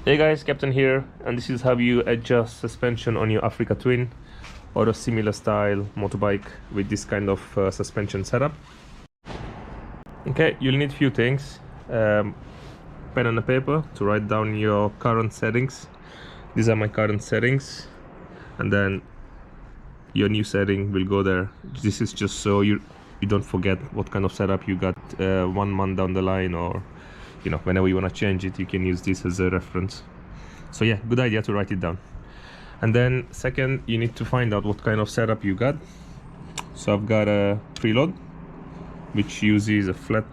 Hey guys, Captain here, and this is how you adjust suspension on your Africa Twin or a similar style motorbike with this kind of suspension setup. Okay, you'll need few things. Pen and a paper to write down your current settings. These are my current settings, and then your new setting will go there. This is just so you don't forget what kind of setup you got 1 month down the line, or whenever you want to change it, you can use this as a reference. So yeah, good idea to write it down. And then second, you need to find out what kind of setup you got. So I've got a Preload, which uses a flat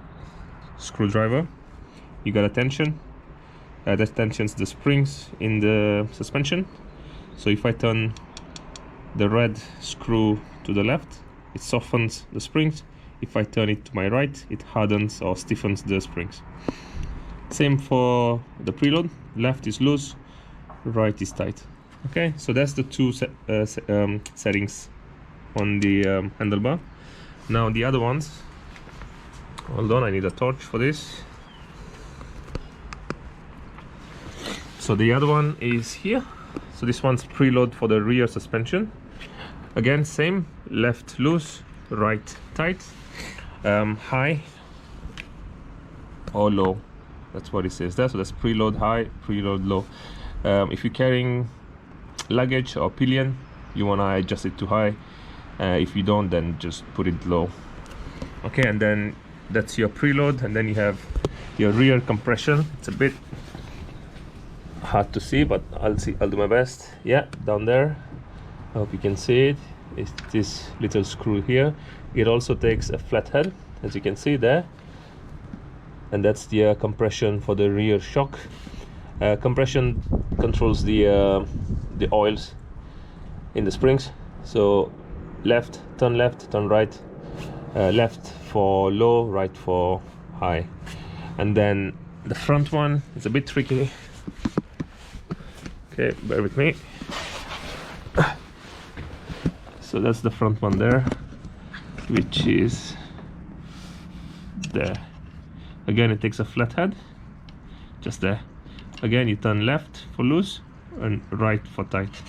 screwdriver. You got a tension. That tensions the springs in the suspension. So if I turn the red screw to the left, it softens the springs. If I turn it to my right, it hardens or stiffens the springs. Same for the Preload. Left is loose, right is tight. Okay, so that's the two settings on the handlebar. Now the other ones, hold on, I need a torch for this. So the other one is here. So this one's Preload for the rear suspension. Again, same, left loose, right tight, high or low. That's what it says there. So that's Preload high, Preload low. If you're carrying luggage or pillion, you want to adjust it to high. If you don't, then just put it low. Okay, and then that's your Preload, and then you have your rear compression. It's a bit hard to see, but I'll do my best. Yeah, down there, I hope you can see it. It's this little screw here. It also takes a flathead, as you can see there, and that's the compression for the rear shock. Compression controls the oils in the springs. So left, turn right, left for low, right for high. And then the front one is a bit tricky. Okay, bear with me. So that's the front one there, which is there. Again, it takes a flathead, just there. Again, you turn left for loose and right for tight.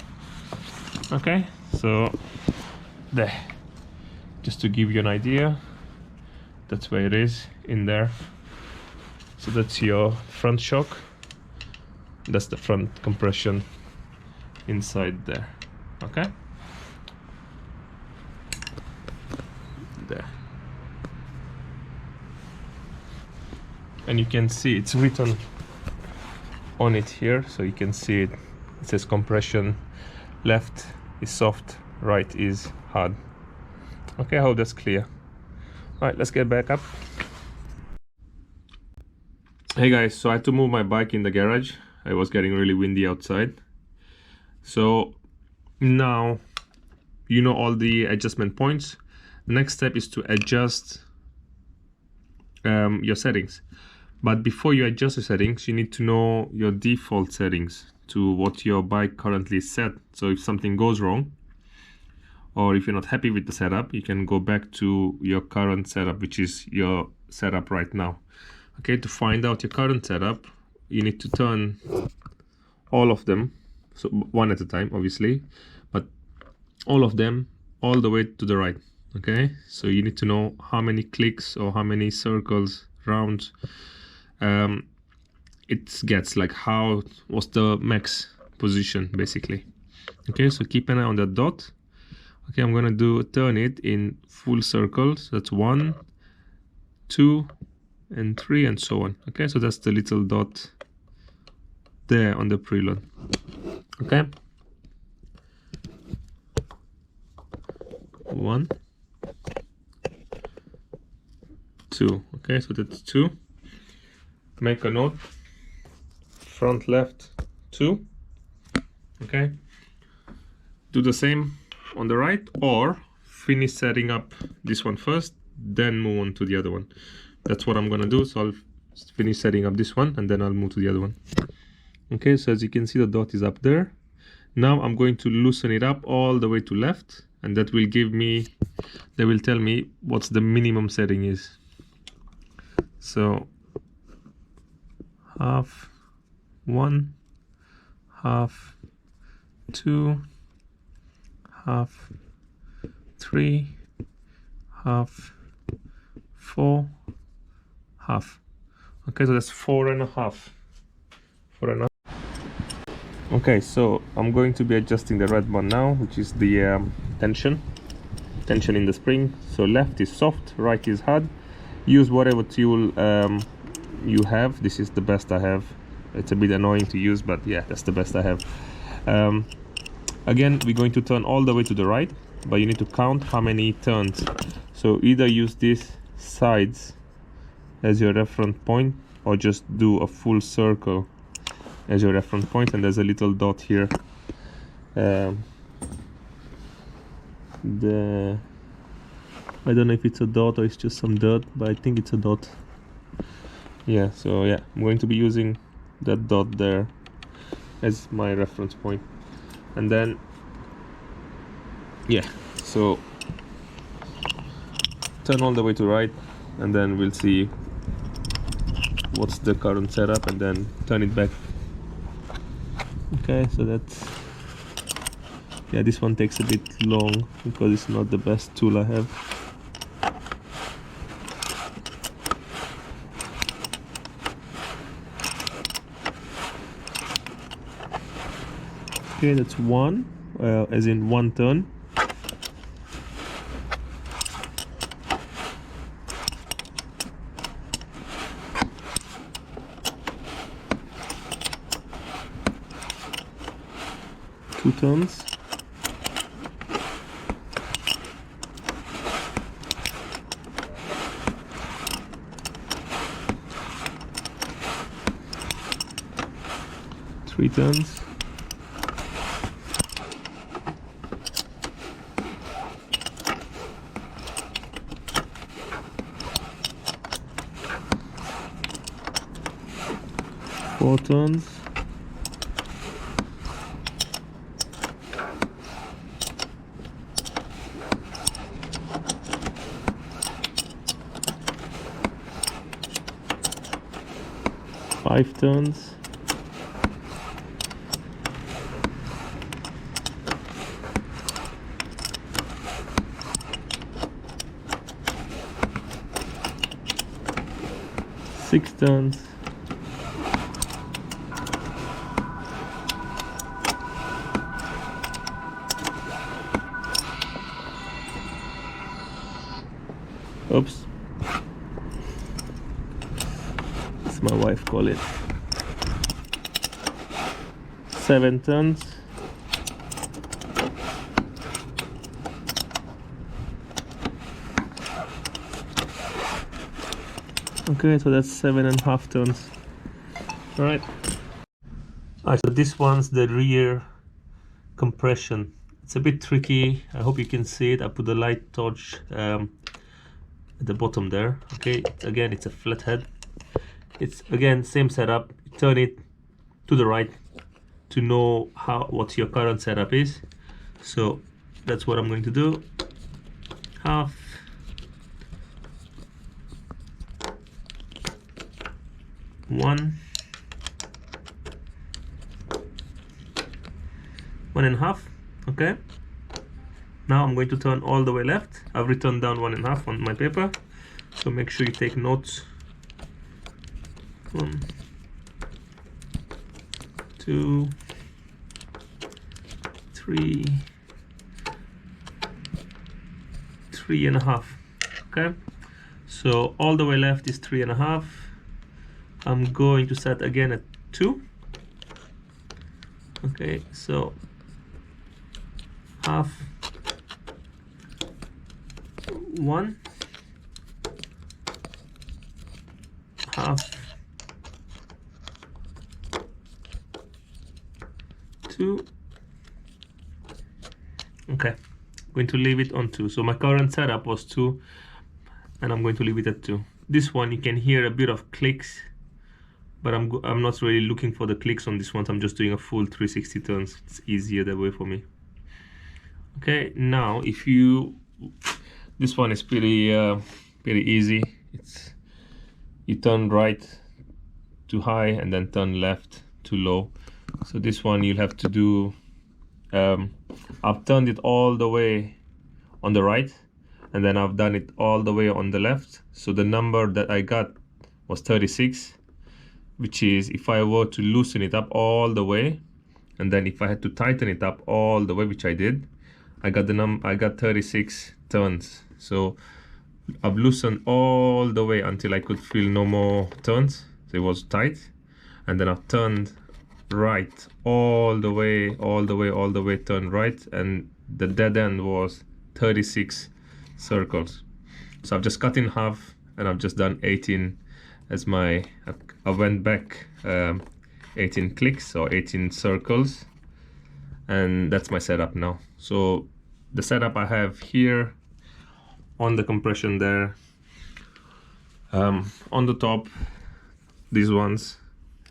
Okay, so there, just to give you an idea, that's where it is in there. So that's your front shock, that's the front compression inside there. Okay, there, and you can see it's written on it here, so you can see it. It says compression, left is soft, right is hard. Okay, I hope that's clear. All right, let's get back up. Hey guys, so I had to move my bike in the garage. It was getting really windy outside. So now you know all the adjustment points. The next step is to adjust your settings. But before you adjust the settings, you need to know your default settings to what your bike currently is set. So if something goes wrong, or if you're not happy with the setup, you can go back to your current setup, which is your setup right now. Okay, to find out your current setup, you need to turn all of them, so one at a time, obviously, but all of them all the way to the right. Okay, so you need to know how many clicks or how many circles, rounds it gets, like what's the max position basically. Okay, so keep an eye on that dot. Okay, I'm gonna turn it in full circles. That's 1, 2 and 3 and so on. Okay, so that's the little dot there on the Preload. Okay, 1, 2. Okay, so that's 2. Make a note, front left 2. Okay, do the same on the right, or finish setting up this one first, then move on to the other one. That's what I'm gonna do. So I'll finish setting up this one and then I'll move to the other one. Okay, so as you can see, the dot is up there. Now I'm going to loosen it up all the way to left, and that will tell me what's the minimum setting is. So half, 1, half, 2, half, 3, half, 4, half. Okay, so that's 4.5. 4.5. Okay, so I'm going to be adjusting the red one now, which is the tension in the spring. So left is soft, right is hard. Use whatever tool you have. This is the best I have. It's a bit annoying to use, but yeah, that's the best I have. Again, we're going to turn all the way to the right, but you need to count how many turns. So either use these sides as your reference point, or just do a full circle as your reference point. And there's a little dot here. I don't know if it's a dot or it's just some dirt, but I think it's a dot. Yeah, so yeah, I'm going to be using that dot there as my reference point. And then yeah, so turn all the way to right, and then we'll see what's the current setup, and then turn it back. Okay, so that's, yeah, this one takes a bit long because it's not the best tool I have. Okay, that's one, as in one turn. Two turns. Three turns. Four turns. Five turns. Six turns. Oops. That's my wife call it. 7 turns. Okay, so that's 7.5 turns. Alright. Alright, so this one's the rear compression. It's a bit tricky. I hope you can see it. I put the light torch at the bottom there. Okay, again, it's a flathead. It's again same setup. Turn it to the right to know what your current setup is. So that's what I'm going to do. Half, one, 1.5. Okay, now I'm going to turn all the way left. I've written down 1.5 on my paper, so make sure you take notes. 1, 2, 3, 3.5. Okay, so all the way left is 3.5. I'm going to set again at 2. Okay, so half, 1, half, 2. Okay, going to leave it on 2. So my current setup was 2, and I'm going to leave it at 2. This one you can hear a bit of clicks, but I'm not really looking for the clicks on this one. So I'm just doing a full 360 turns. It's easier that way for me. Okay, now if this one is pretty easy. You turn right to high and then turn left to low. So this one you'll have to do, I've turned it all the way on the right, and then I've done it all the way on the left. So the number that I got was 36, which is if I were to loosen it up all the way, and then if I had to tighten it up all the way, which I did, I got 36 turns. So I've loosened all the way until I could feel no more turns, so it was tight, and then I've turned right all the way, turned right, and the dead end was 36 circles. So I've just cut in half, and I've just done 18 as my, I went back 18 clicks or 18 circles, and that's my setup now. So the setup I have here on the compression there, on the top, these ones,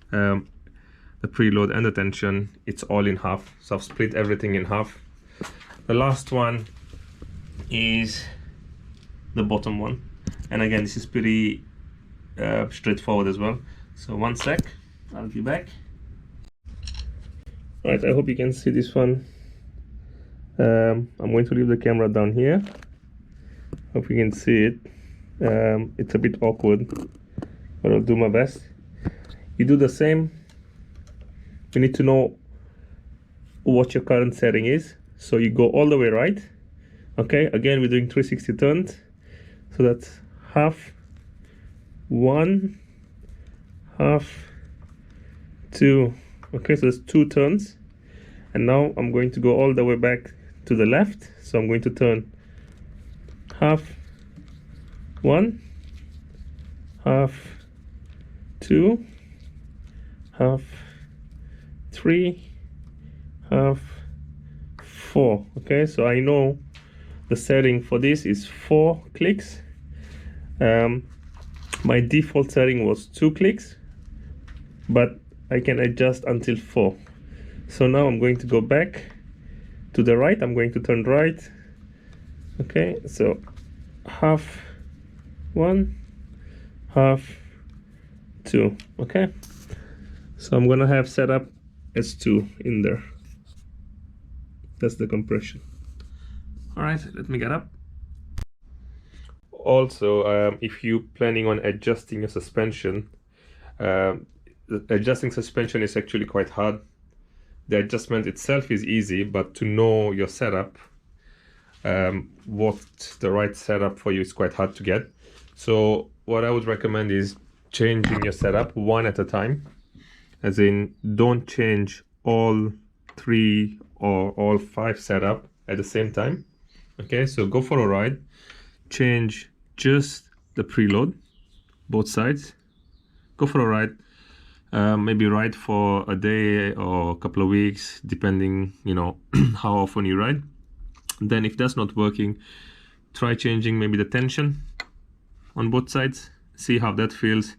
the preload and the tension, it's all in half. So I've split everything in half. The last one is the bottom one, and again this is pretty straightforward as well. So one sec, I'll be back. Right, I hope you can see this one. I'm going to leave the camera down here. Hope you can see it. It's a bit awkward, but I'll do my best. You do the same. You need to know what your current setting is. So you go all the way right. Okay, again we're doing 360 turns. So that's half, one, half, two. Okay, so that's 2 turns. And now I'm going to go all the way back to the left. So I'm going to turn half, one, half, two, half, 3, half, 4. Okay, so I know the setting for this is 4 clicks. My default setting was 2 clicks, but I can adjust until 4. So now I'm going to go back to the right. I'm going to turn right. Okay, so half, 1, half, 2. Okay, so I'm gonna have set up as 2 in there. That's the compression. All right, let me get up. Also, if you're planning on adjusting your suspension, adjusting suspension is actually quite hard. The adjustment itself is easy, but to know your setup, what the right setup for you is quite hard to get. So what I would recommend is changing your setup one at a time, as in don't change all 3 or all 5 setup at the same time. Okay, so go for a ride, change just the preload, both sides, go for a ride, maybe ride for a day or a couple of weeks, depending, you know, how often you ride. Then if that's not working, try changing maybe the tension on both sides, see how that feels,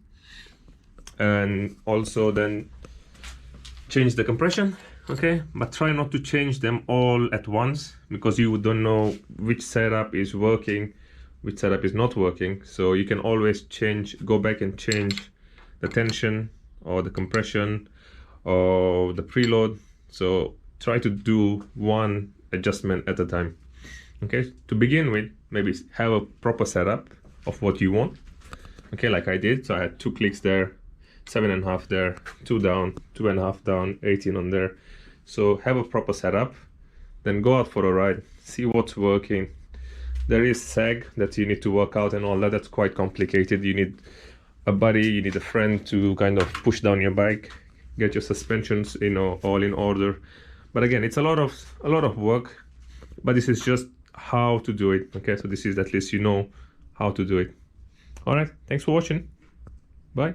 and also then change the compression. Okay, but try not to change them all at once, because you don't know which setup is working, which setup is not working. So you can always change, go back and change the tension or the compression or the preload. So try to do one adjustment at a time. Okay, to begin with, maybe have a proper setup of what you want. Okay, like I did. So I had 2 clicks there, 7.5 there, 2 down, 2.5 down, 18 on there. So have a proper setup, then go out for a ride, see what's working. There is sag that you need to work out and all that. That's quite complicated. You need a buddy, you need a friend to kind of push down your bike, get your suspensions, you know, all in order. But again, it's a lot of work, but this is just how to do it. Okay, so this is, at least you know how to do it. All right, thanks for watching. Bye.